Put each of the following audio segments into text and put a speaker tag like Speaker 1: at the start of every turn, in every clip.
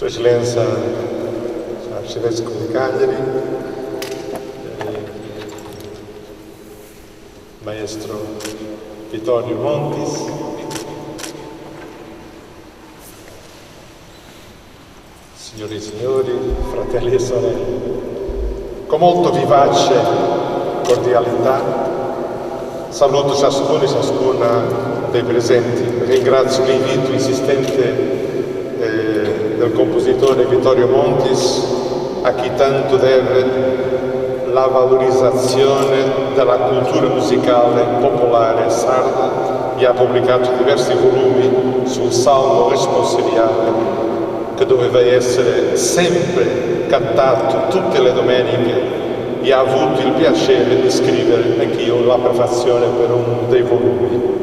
Speaker 1: Sua Eccellenza Arcivescovo di Cagliari, Maestro Vittorio Montis, signore e signori, fratelli e sorelle, con molto vivace cordialità saluto ciascuno e ciascuna dei presenti. Ringrazio l'invito insistente del compositore Vittorio Montis, a chi tanto deve la valorizzazione della cultura musicale popolare sarda e ha pubblicato diversi volumi sul salmo responsoriale che doveva essere sempre cantato tutte le domeniche, e ha avuto il piacere di scrivere anch'io la prefazione per uno dei volumi.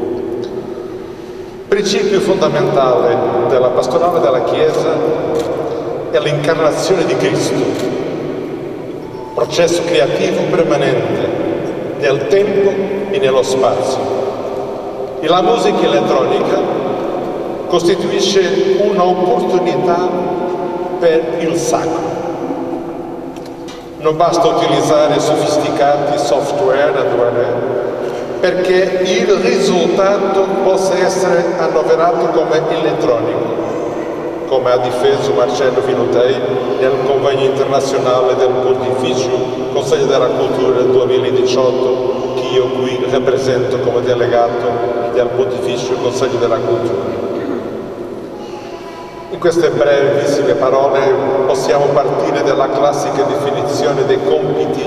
Speaker 1: Principio fondamentale della pastorale della Chiesa è l'incarnazione di Cristo, processo creativo permanente nel tempo e nello spazio. E la musica elettronica costituisce un'opportunità per il sacro. Non basta utilizzare sofisticati software perché il risultato possa essere annoverato come elettronico, come ha difeso Marcello Vinutei nel convegno internazionale del Pontificio Consiglio della Cultura 2018, che io qui rappresento come delegato del Pontificio Consiglio della Cultura. In queste brevissime parole possiamo partire dalla classica definizione dei compiti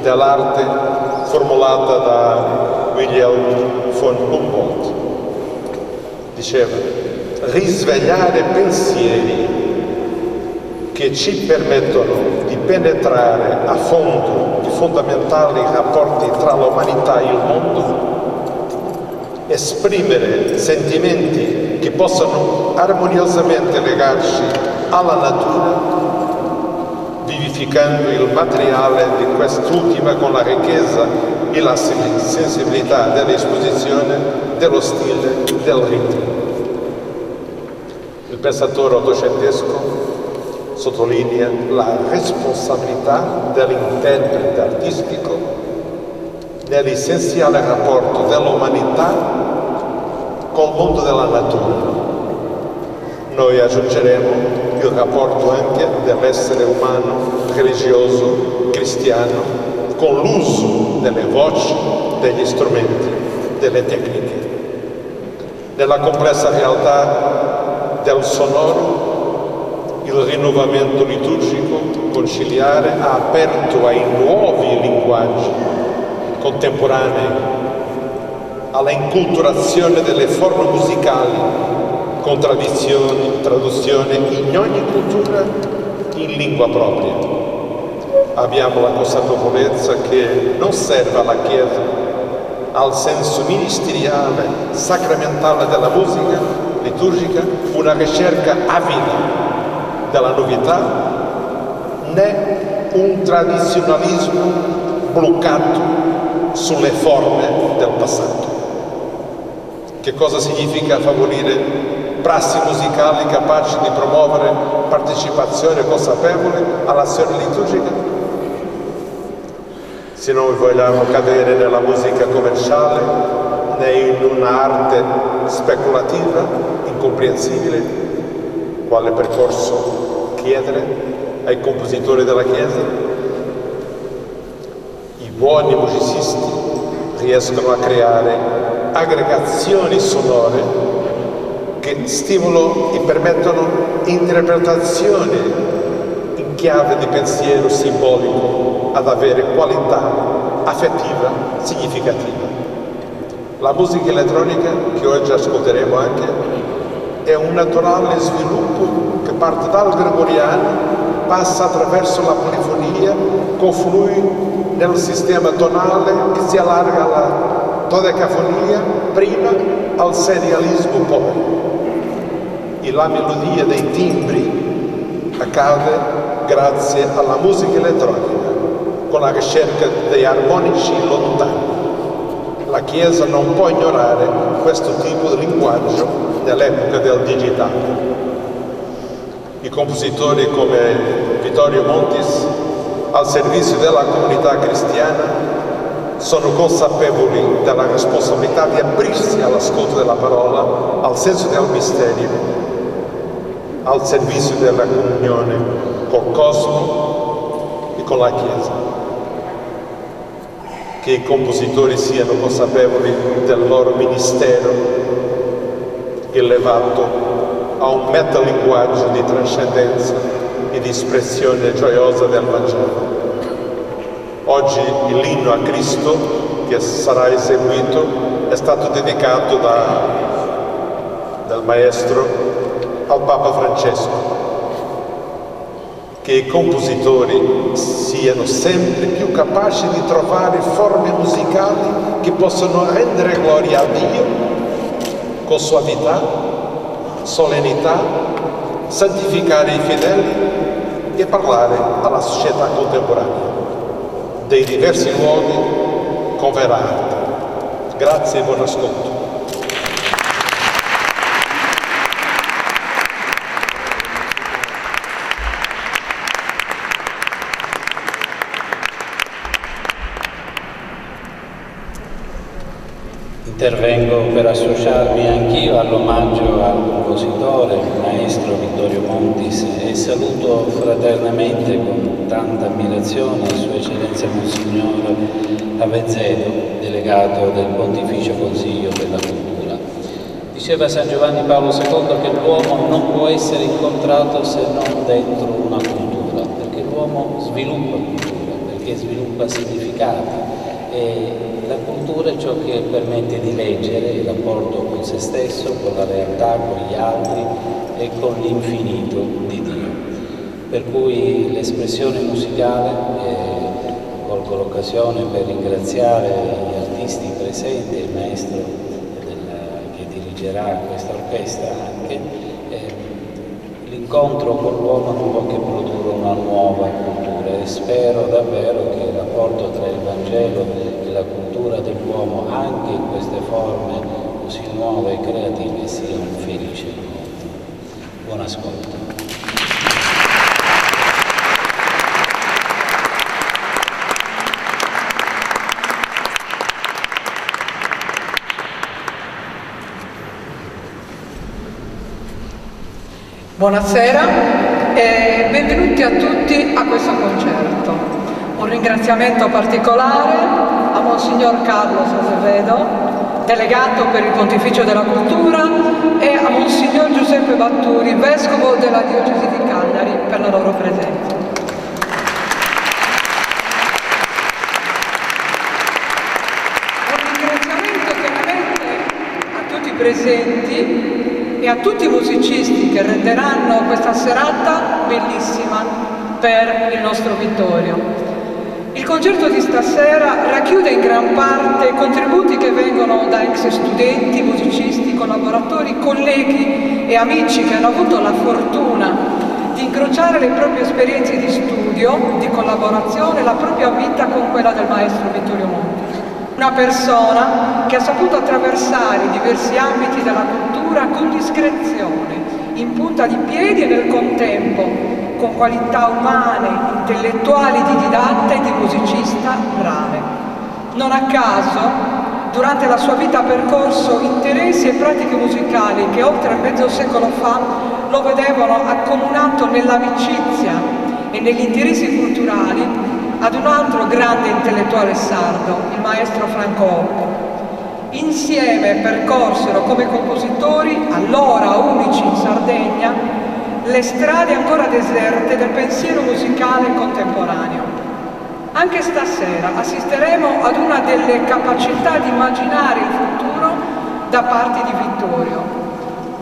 Speaker 1: dell'arte formulata da Wilhelm von Humboldt. Diceva: risvegliare pensieri che ci permettono di penetrare a fondo i fondamentali rapporti tra l'umanità e il mondo, esprimere sentimenti che possano armoniosamente legarci alla natura, vivificando il materiale di quest'ultima con la ricchezza e la sensibilità dell'esposizione, dello stile, del ritmo. Il pensatore ottocentesco sottolinea la responsabilità dell'interprete artistico nell'essenziale rapporto dell'umanità col mondo della natura. Noi aggiungeremo il rapporto anche dell'essere umano, religioso, cristiano, con l'uso delle voci, degli strumenti, delle tecniche. Nella complessa realtà del sonoro, il rinnovamento liturgico conciliare ha aperto ai nuovi linguaggi contemporanei, alla inculturazione delle forme musicali, con tradizioni, traduzione in ogni cultura in lingua propria. Abbiamo la consapevolezza che non serve alla Chiesa, al senso ministeriale, sacramentale della musica liturgica, una ricerca avida della novità, né un tradizionalismo bloccato sulle forme del passato. Che cosa significa favorire prassi musicali capaci di promuovere partecipazione consapevole all'azione liturgica? Se noi vogliamo cadere nella musica commerciale, né in un'arte speculativa, incomprensibile, quale percorso chiedere ai compositori della Chiesa? I buoni musicisti riescono a creare aggregazioni sonore che stimolano e permettono interpretazioni in chiave di pensiero simbolico ad avere qualità affettiva significativa. La musica elettronica, che oggi ascolteremo anche, è un naturale sviluppo che parte dal gregoriano, passa attraverso la polifonia, conflui nel sistema tonale che si allarga alla dodecafonia prima, al serialismo poi. E la melodia dei timbri accade grazie alla musica elettronica, con la ricerca degli armonici lontani. La Chiesa non può ignorare questo tipo di linguaggio nell'epoca del digitale. I compositori come Vittorio Montis, al servizio della comunità cristiana, sono consapevoli della responsabilità di aprirsi all'ascolto della parola, al senso del mistero, al servizio della comunione col cosmo e con la Chiesa. Che i compositori siano consapevoli del loro ministero elevato a un metalinguaggio di trascendenza e di espressione gioiosa del Vangelo. Oggi l'inno a Cristo che sarà eseguito è stato dedicato dal Maestro al Papa Francesco. Che i compositori siano sempre più capaci di trovare forme musicali che possano rendere gloria a Dio con suavità, solennità, santificare i fedeli e parlare alla società contemporanea dei diversi luoghi con vera arte. Grazie e buon ascolto.
Speaker 2: Intervengo per associarmi anch'io all'omaggio al compositore, il maestro Vittorio Montis, e saluto fraternamente con tanta ammirazione Sua Eccellenza Monsignor Avezzedo, delegato del Pontificio Consiglio per la Cultura. Diceva San Giovanni Paolo II che l'uomo non può essere incontrato se non dentro una cultura, perché l'uomo sviluppa cultura, perché sviluppa significati. E la cultura è ciò che permette di leggere il rapporto con se stesso, con la realtà, con gli altri e con l'infinito di Dio. Per cui l'espressione musicale, colgo l'occasione per ringraziare gli artisti presenti e il maestro che dirigerà questa orchestra anche, l'incontro con l'uomo non può che produrre una nuova cultura e spero davvero che il rapporto tra il Vangelo e la cultura dell'uomo anche in queste forme così nuove e creative sia un felice incontro. Buon ascolto.
Speaker 3: Buonasera e benvenuti a tutti a questo concerto. Un ringraziamento particolare a Monsignor Carlos Azevedo, delegato per il Pontificio della Cultura, e a Monsignor Giuseppe Batturi, Vescovo della Diocesi di Cagliari, per la loro presenza. Un ringraziamento chiaramente a tutti i presenti e a tutti i musicisti che renderanno questa serata bellissima per il nostro Vittorio. Il concerto di stasera racchiude in gran parte contributi che vengono da ex studenti, musicisti, collaboratori, colleghi e amici che hanno avuto la fortuna di incrociare le proprie esperienze di studio, di collaborazione, la propria vita con quella del maestro Vittorio Monti. Una persona che ha saputo attraversare i diversi ambiti della cultura con discrezione, in punta di piedi e nel contempo con qualità umane, intellettuali di didatta e di musicista brave. Non a caso, durante la sua vita ha percorso interessi e pratiche musicali che oltre mezzo secolo fa lo vedevano accomunato nell'amicizia e negli interessi culturali ad un altro grande intellettuale sardo, il maestro Franco Oppo. Insieme percorsero come compositori, allora unici in Sardegna, le strade ancora deserte del pensiero musicale contemporaneo. Anche stasera assisteremo ad una delle capacità di immaginare il futuro da parte di Vittorio.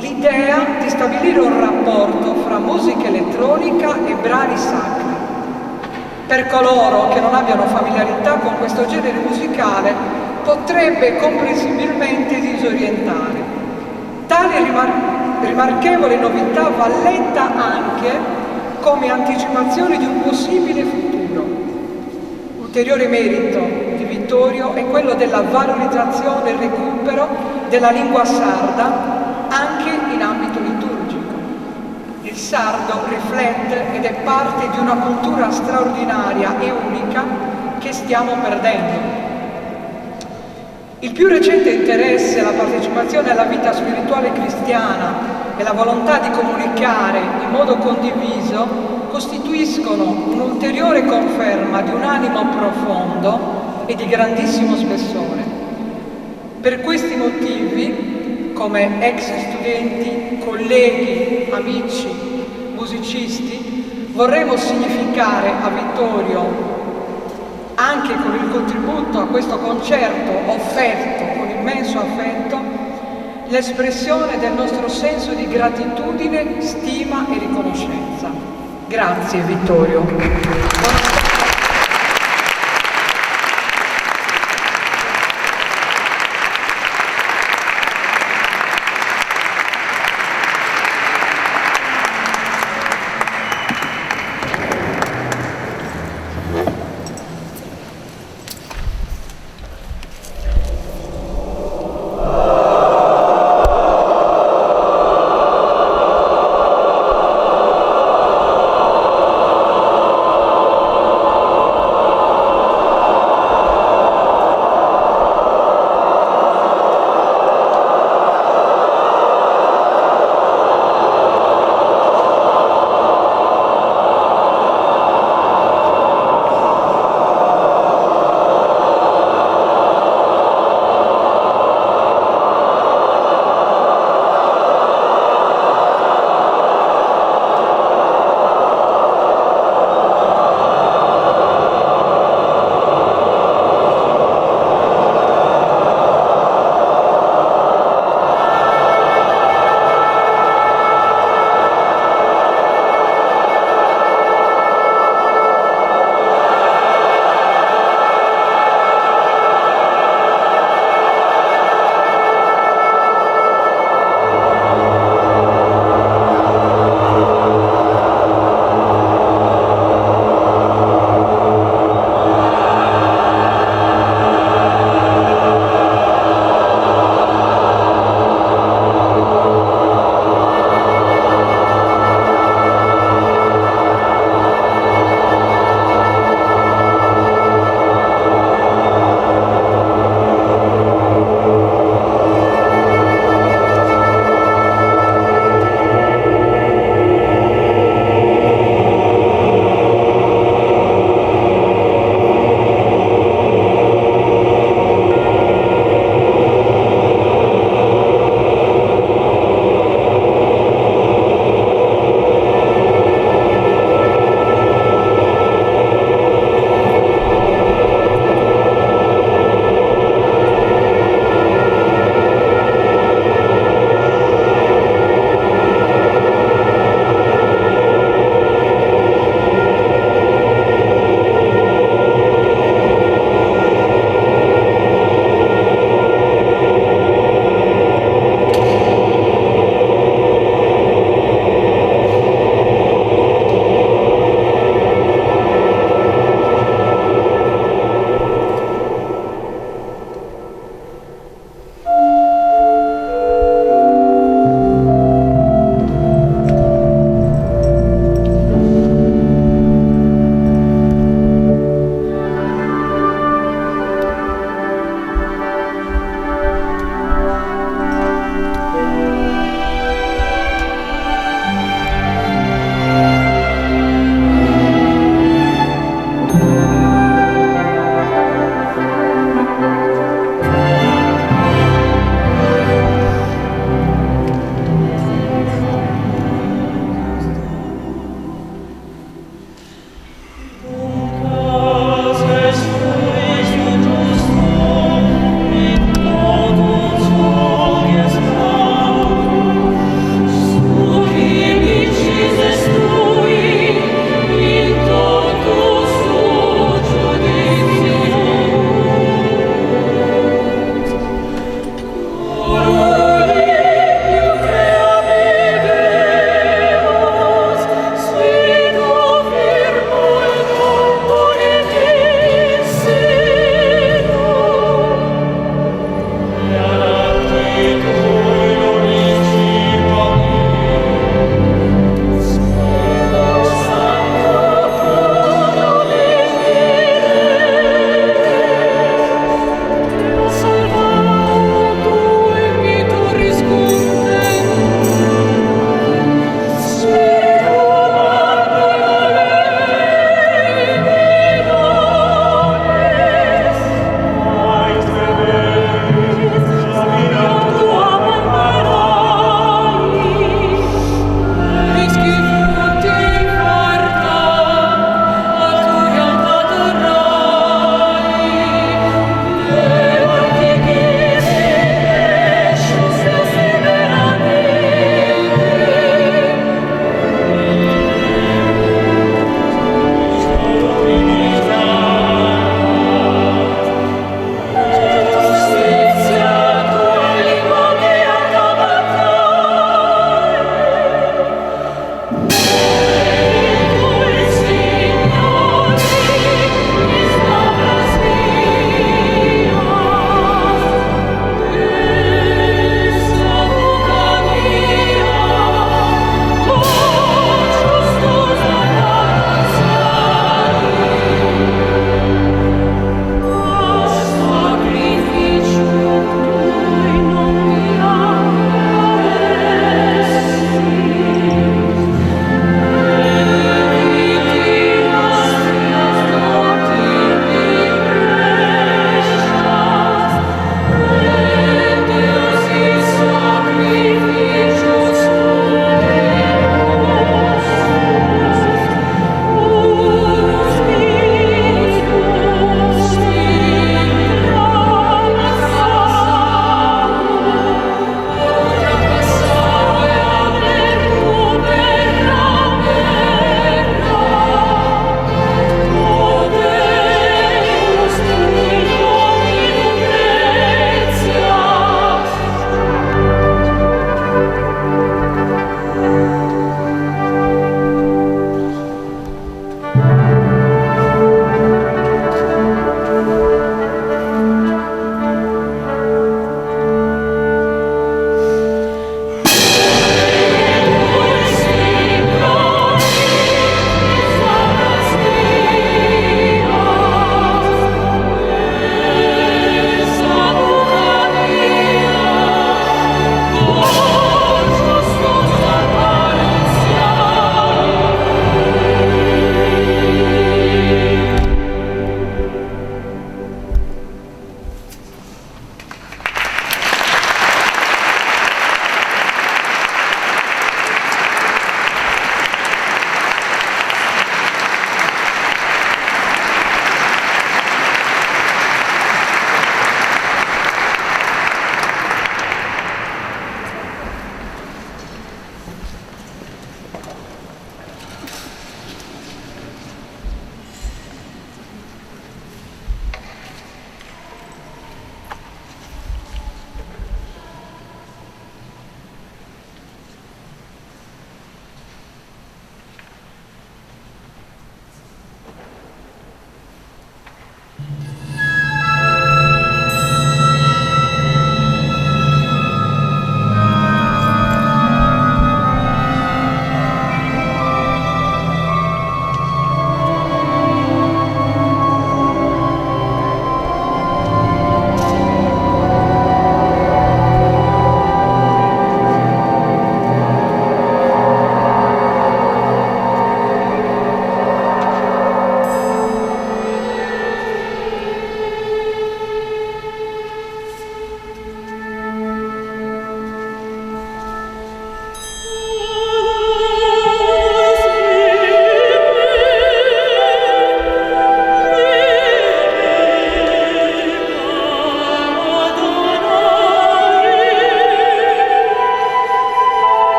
Speaker 3: L'idea di stabilire un rapporto fra musica elettronica e brani sacri. Per coloro che non abbiano familiarità con questo genere musicale potrebbe comprensibilmente disorientare. Tale rimarchevole novità va letta anche come anticipazione di un possibile futuro. Ulteriore merito di Vittorio è quello della valorizzazione e recupero della lingua sarda anche in ambito liturgico. Il sardo riflette ed è parte di una cultura straordinaria e unica che stiamo perdendo. Il più recente interesse, la partecipazione alla vita spirituale cristiana e la volontà di comunicare in modo condiviso costituiscono un'ulteriore conferma di un animo profondo e di grandissimo spessore. Per questi motivi, come ex studenti, colleghi, amici, musicisti, vorremmo significare a Vittorio, anche con il contributo a questo concerto offerto con immenso affetto, l'espressione del nostro senso di gratitudine, stima e riconoscenza. Grazie Vittorio.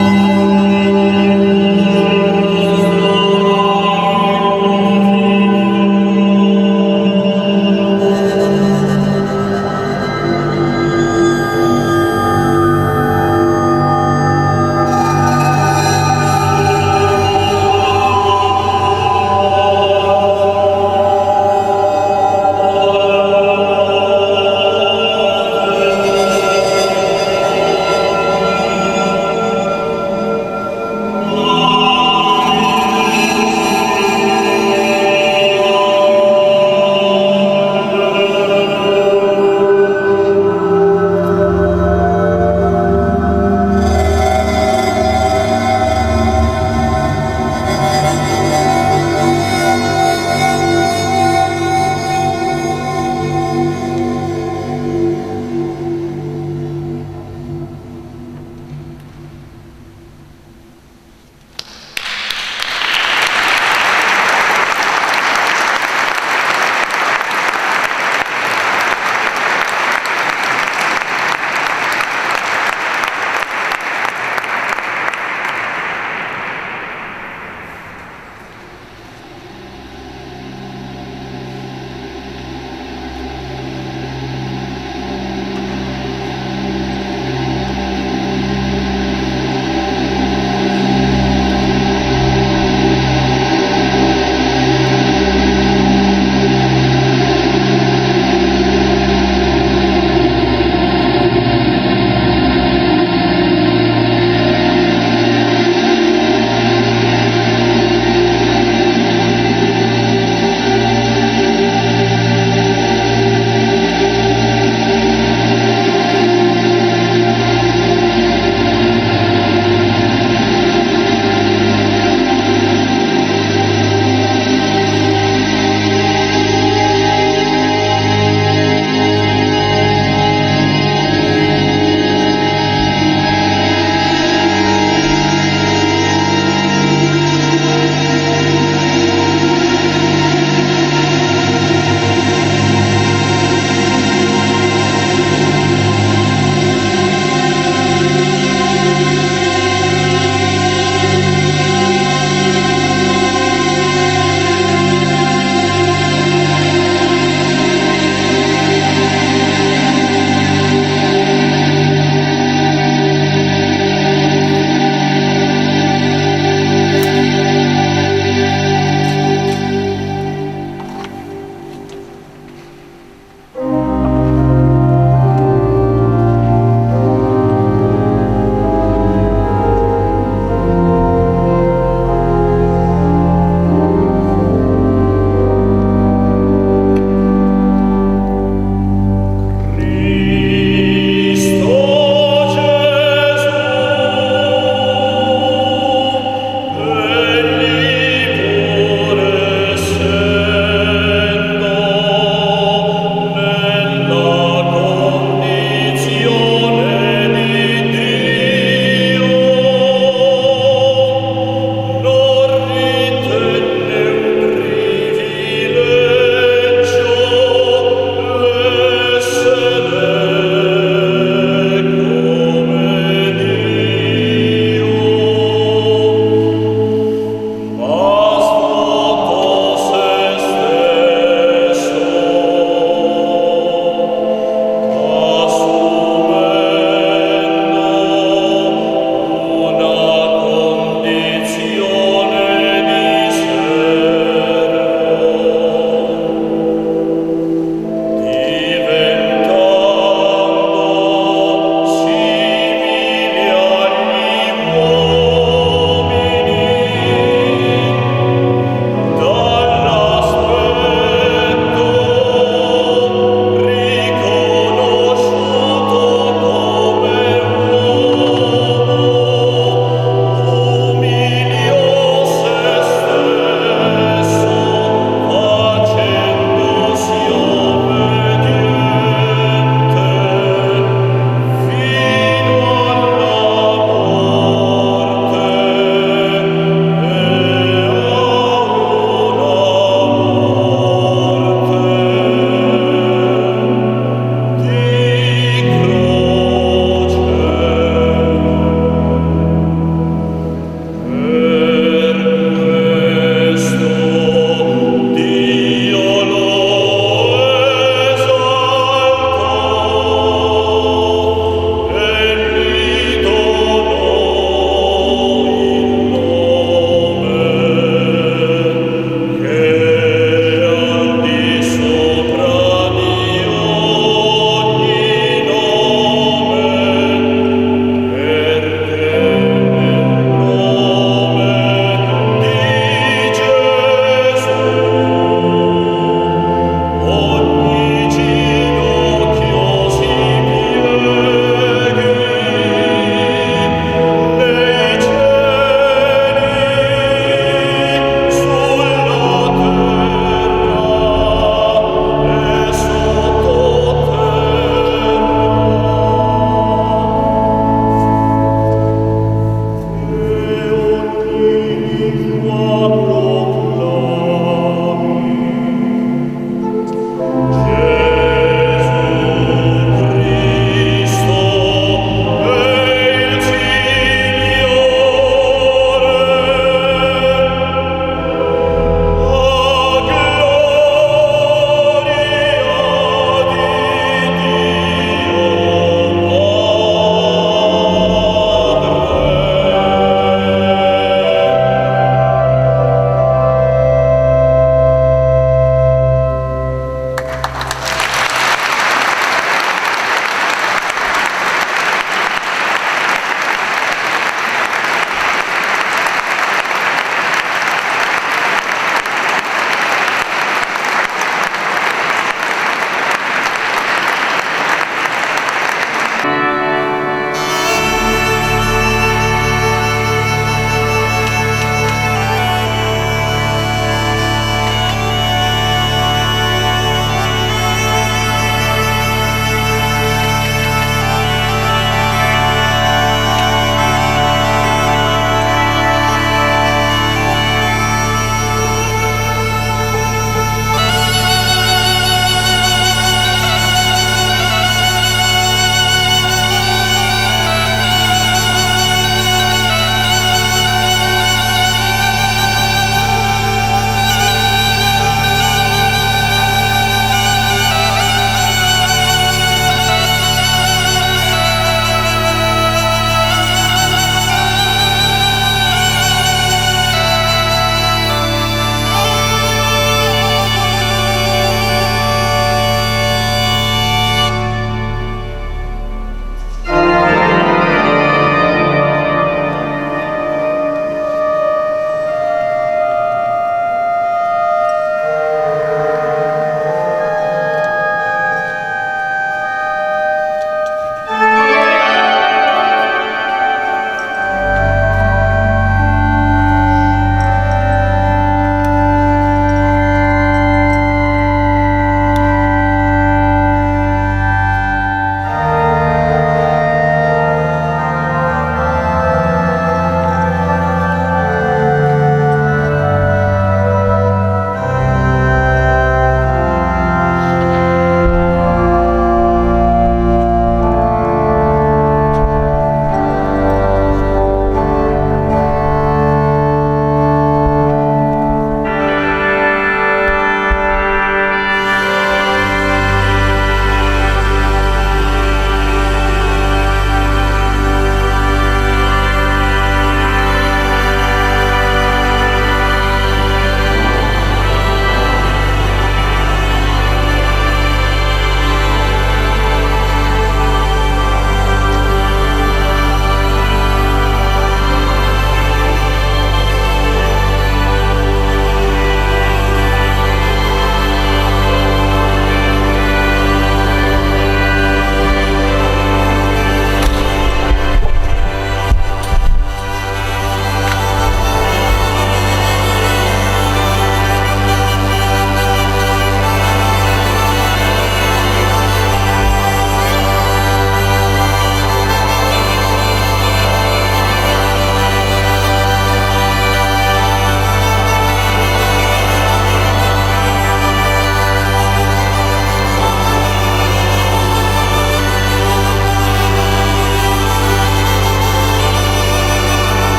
Speaker 3: Ecco.